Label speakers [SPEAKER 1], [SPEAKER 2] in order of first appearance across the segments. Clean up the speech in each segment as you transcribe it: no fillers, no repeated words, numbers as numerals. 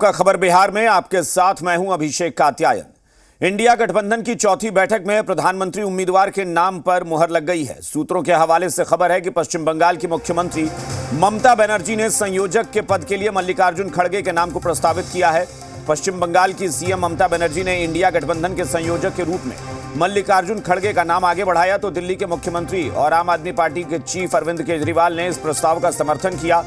[SPEAKER 1] आपका खबर बिहार में। आपके साथ मैं हूं अभिषेक कात्यायन। इंडिया गठबंधन की चौथी बैठक में प्रधानमंत्री उम्मीदवार के नाम पर मुहर लग गई है। सूत्रों के हवाले से खबर है कि पश्चिम बंगाल की मुख्यमंत्री ममता बनर्जी ने संयोजक के पद के लिए मल्लिकार्जुन खड़गे के नाम को प्रस्तावित किया है। पश्चिम बंगाल की सीएम ममता बनर्जी ने इंडिया गठबंधन के संयोजक के रूप में मल्लिकार्जुन खड़गे का नाम आगे बढ़ाया तो दिल्ली के मुख्यमंत्री और आम आदमी पार्टी के चीफ अरविंद केजरीवाल ने इस प्रस्ताव का समर्थन किया।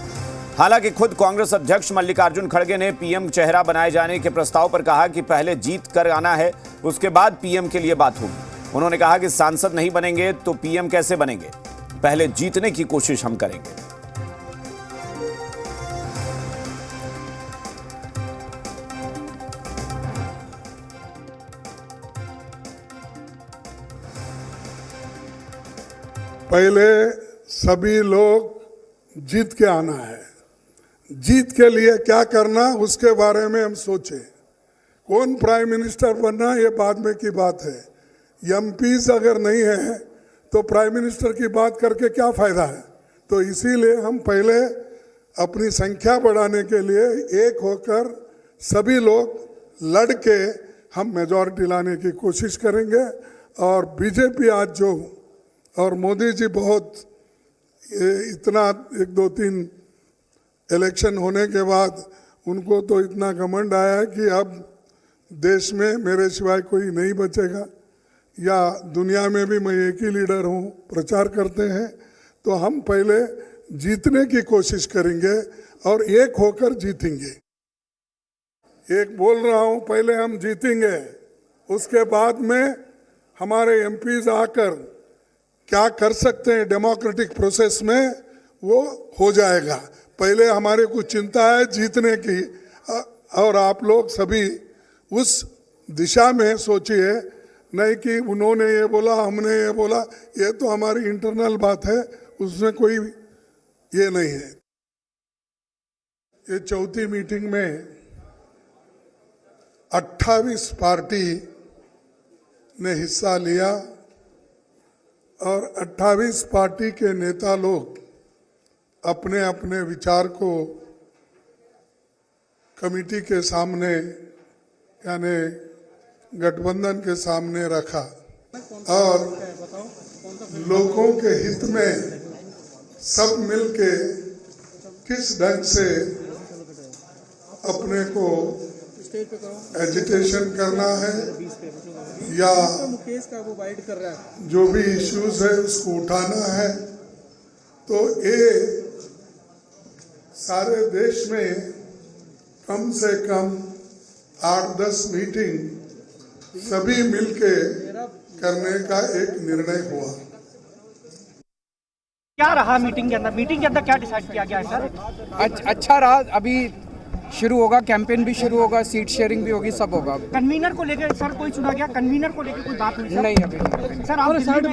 [SPEAKER 1] हालांकि खुद कांग्रेस अध्यक्ष मल्लिकार्जुन खड़गे ने पीएम चेहरा बनाए जाने के प्रस्ताव पर कहा कि पहले जीत कर आना है, उसके बाद पीएम के लिए बात होगी। उन्होंने कहा कि सांसद नहीं बनेंगे तो पीएम कैसे बनेंगे, पहले जीतने की कोशिश हम करेंगे।
[SPEAKER 2] पहले सभी लोग जीत के आना है। जीत के लिए क्या करना उसके बारे में हम सोचें। कौन प्राइम मिनिस्टर बनना ये बाद में की बात है। एमपीज अगर नहीं है तो प्राइम मिनिस्टर की बात करके क्या फायदा है। तो इसीलिए हम पहले अपनी संख्या बढ़ाने के लिए एक होकर सभी लोग लड़ के हम मेजॉरिटी लाने की कोशिश करेंगे। और बीजेपी आज जो और मोदी जी बहुत इतना 1-2-3 इलेक्शन होने के बाद उनको तो इतना घमंड आया है कि अब देश में मेरे सिवाय कोई नहीं बचेगा या दुनिया में भी मैं एक ही लीडर हूँ प्रचार करते हैं। तो हम पहले जीतने की कोशिश करेंगे और एक होकर जीतेंगे। एक बोल रहा हूँ, पहले हम जीतेंगे, उसके बाद में हमारे एमपीज आकर क्या कर सकते हैं डेमोक्रेटिक प्रोसेस में वो हो जाएगा। पहले हमारे को चिंता है जीतने की और आप लोग सभी उस दिशा में सोचिए, नहीं कि उन्होंने ये बोला हमने ये बोला। ये तो हमारी इंटरनल बात है, उसमें कोई ये नहीं है। ये चौथी मीटिंग में 28 पार्टी ने हिस्सा लिया और 28 पार्टी के नेता लोग अपने अपने विचार को कमेटी के सामने यानी गठबंधन के सामने रखा और लोगों के हित में सब मिलके किस ढंग से अपने को एजिटेशन करना है या जो भी इश्यूज है उसको उठाना है। तो ये सारे देश में कम से कम 8-10 मीटिंग सभी मिलके करने का एक निर्णय हुआ।
[SPEAKER 3] क्या रहा मीटिंग के अंदर क्या डिसाइड किया गया है सर?
[SPEAKER 4] अच्छा रहा। अभी शुरू होगा, कैंपेन भी शुरू होगा, सीट शेयरिंग भी होगी, सब होगा।
[SPEAKER 3] कन्वीनर को लेकर सर कोई चुना गया? कन्वीनर को लेकर कोई बात हुई सर?
[SPEAKER 4] नहीं अभी
[SPEAKER 3] सर आप साइड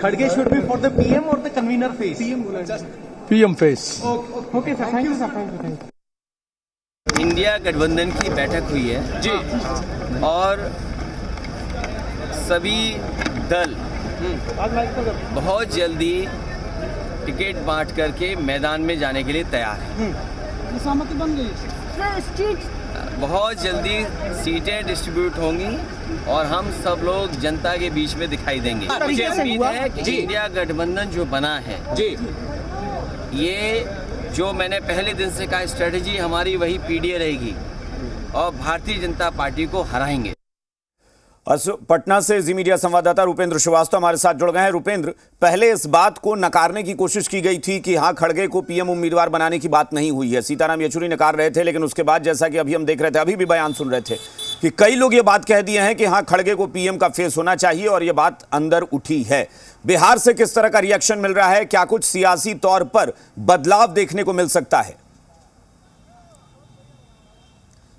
[SPEAKER 3] खड़गे should be for the PM और the convener face?
[SPEAKER 4] PM face.
[SPEAKER 3] Okay sir, thank you sir.
[SPEAKER 5] India गठबंधन की बैठक हुई है जी और सभी दल बहुत जल्दी टिकट बांट करके मैदान में जाने के लिए तैयार है।
[SPEAKER 3] सहमति बन गई।
[SPEAKER 5] बहुत जल्दी सीटें डिस्ट्रीब्यूट होंगी और हम सब लोग जनता के बीच में दिखाई देंगे। मुझे उम्मीद है कि इंडिया गठबंधन जो बना है जी, ये जो मैंने पहले दिन से कहा स्ट्रेटेजी हमारी वही पीडीए रहेगी और भारतीय जनता पार्टी को हराएंगे।
[SPEAKER 1] पटना से जी मीडिया संवाददाता रुपेंद्र श्रीवास्तव हमारे साथ जुड़ गए हैं। रुपेंद्र, पहले इस बात को नकारने की कोशिश की गई थी कि हाँ खड़गे को पीएम उम्मीदवार बनाने की बात नहीं हुई है, सीताराम येचुरी नकार रहे थे, लेकिन उसके बाद जैसा कि अभी हम देख रहे थे, अभी भी बयान सुन रहे थे कि कई लोग ये बात कह दिए हैं कि हाँ खड़गे को पीएम का फेस होना चाहिए और ये बात अंदर उठी है। बिहार से किस तरह का रिएक्शन मिल रहा है? क्या कुछ सियासी तौर पर बदलाव देखने को मिल सकता है?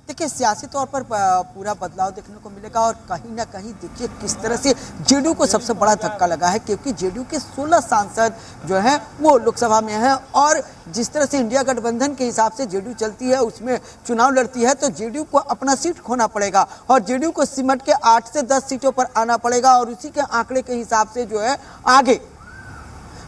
[SPEAKER 6] देखिए, सियासी तौर पर पूरा बदलाव देखने को मिलेगा और कहीं ना कहीं देखिए किस तरह से जेडीयू को सबसे बड़ा धक्का लगा है, क्योंकि जेडीयू के 16 सांसद जो हैं वो लोकसभा में हैं और जिस तरह से इंडिया गठबंधन के हिसाब से जेडीयू चलती है, उसमें चुनाव लड़ती है, तो जेडीयू को अपना सीट खोना पड़ेगा और जेडीयू को सिमट के 8 से 10 सीटों पर आना पड़ेगा और उसी के आंकड़े के हिसाब से जो है आगे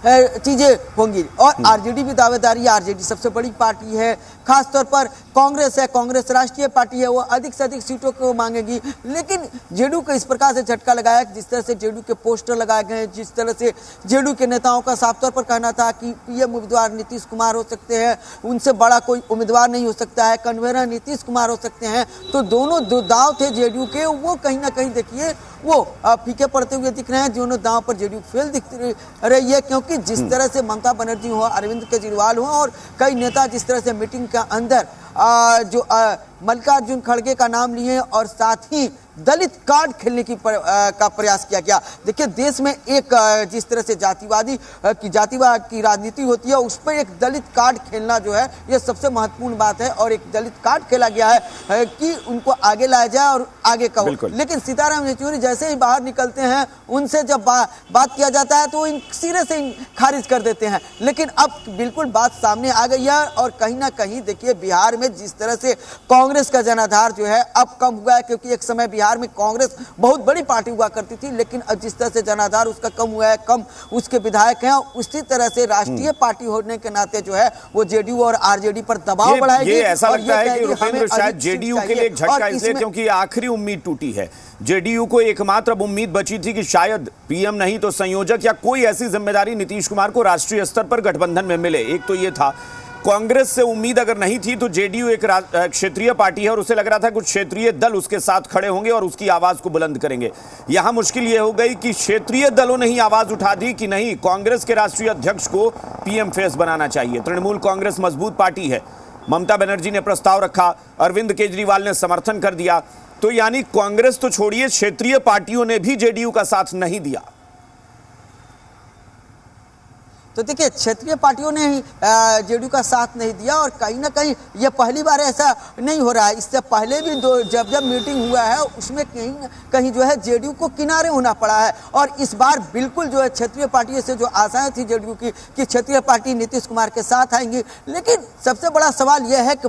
[SPEAKER 6] चीजें होंगी। और आरजेडी भी दावेदारी, आरजेडी सबसे बड़ी पार्टी है, खासतौर पर कांग्रेस है, कांग्रेस राष्ट्रीय पार्टी है, वो अधिक से अधिक सीटों को मांगेगी। लेकिन जेडीयू को इस प्रकार से झटका लगाया, जिस तरह से जेडीयू के पोस्टर लगाए गए हैं, जिस तरह से जेडीयू के नेताओं का साफ तौर पर कहना था कि पीएम उम्मीदवार नीतीश कुमार हो सकते हैं, उनसे बड़ा कोई उम्मीदवार नहीं हो सकता है, कन्वेनर नीतीश कुमार हो सकते हैं। तो दोनों दो दांव थे जेडीयू के, वो कहीं ना कहीं देखिए वो फीके पड़ते हुए दिख रहे हैं। दोनों दांव पर जेडीयू फेल दिख रही है, क्योंकि जिस तरह से ममता बनर्जी हो, अरविंद केजरीवाल हो और कई नेता जिस तरह से मीटिंग के अंदर जो मल्लिकार्जुन खड़गे का नाम लिए और साथ ही दलित कार्ड खेलने की का प्रयास किया गया। देखिए देश में एक जिस तरह से जातिवाद की राजनीति होती है, उस पर एक दलित कार्ड खेलना जो है ये सबसे महत्वपूर्ण बात है। और एक दलित कार्ड खेला गया है कि उनको आगे लाया जाए और आगे कहो। लेकिन सीताराम येचुरी जैसे ही बाहर निकलते हैं, उनसे जब बात किया जाता है तो सिरे से खारिज कर देते हैं। लेकिन अब बिल्कुल बात सामने आ गई है और कहीं ना कहीं देखिए बिहार में जिस तरह से कांग्रेस का जनाधार जो है अब कम हुआ है, क्योंकि एक समय बिहार में कांग्रेस बहुत बड़ी पार्टी हुआ करती थी, लेकिन अब जिस तरह से जनाधार उसका कम हुआ है, कम उसके विधायक हैं, उसी तरह से राष्ट्रीय पार्टी होने के नाते जो है वो जेडीयू और आरजेडी पर दबाव बढ़ाएगी।
[SPEAKER 1] ये ऐसा लगता है कि रुपेंद्र शायद जेडीयू के लिए एक झटका इसलिए क्योंकि आखिरी उम्मीद टूटी है। जेडीयू को एकमात्र उम्मीद बची थी कि शायद पीएम नहीं तो संयोजक या कोई ऐसी जिम्मेदारी नीतीश कुमार को राष्ट्रीय स्तर पर गठबंधन में मिले। एक तो ये था, कांग्रेस से उम्मीद अगर नहीं थी तो जेडीयू एक क्षेत्रीय पार्टी है और उसे लग रहा था कुछ क्षेत्रीय दल उसके साथ खड़े होंगे और उसकी आवाज को बुलंद करेंगे। यहां मुश्किल यह हो गई कि क्षेत्रीय दलों ने ही आवाज उठा दी कि नहीं, कांग्रेस के राष्ट्रीय अध्यक्ष को पीएम फेस बनाना चाहिए। तृणमूल कांग्रेस मजबूत पार्टी है, ममता बनर्जी ने प्रस्ताव रखा, अरविंद केजरीवाल ने समर्थन कर दिया, तो यानी कांग्रेस तो छोड़िए, क्षेत्रीय पार्टियों ने भी जेडीयू का साथ नहीं दिया।
[SPEAKER 6] तो देखिए क्षेत्रीय पार्टियों ने ही जेडीयू का साथ नहीं दिया और कहीं ना कहीं ये पहली बार ऐसा नहीं हो रहा है। इससे पहले भी जब मीटिंग हुआ है उसमें कहीं जो है जेडीयू को किनारे होना पड़ा है। और इस बार बिल्कुल जो है क्षेत्रीय पार्टियों से जो आशाएं थी जेडीयू की कि क्षेत्रीय पार्टी नीतीश कुमार के साथ आएंगी, लेकिन सबसे बड़ा सवाल यह है कि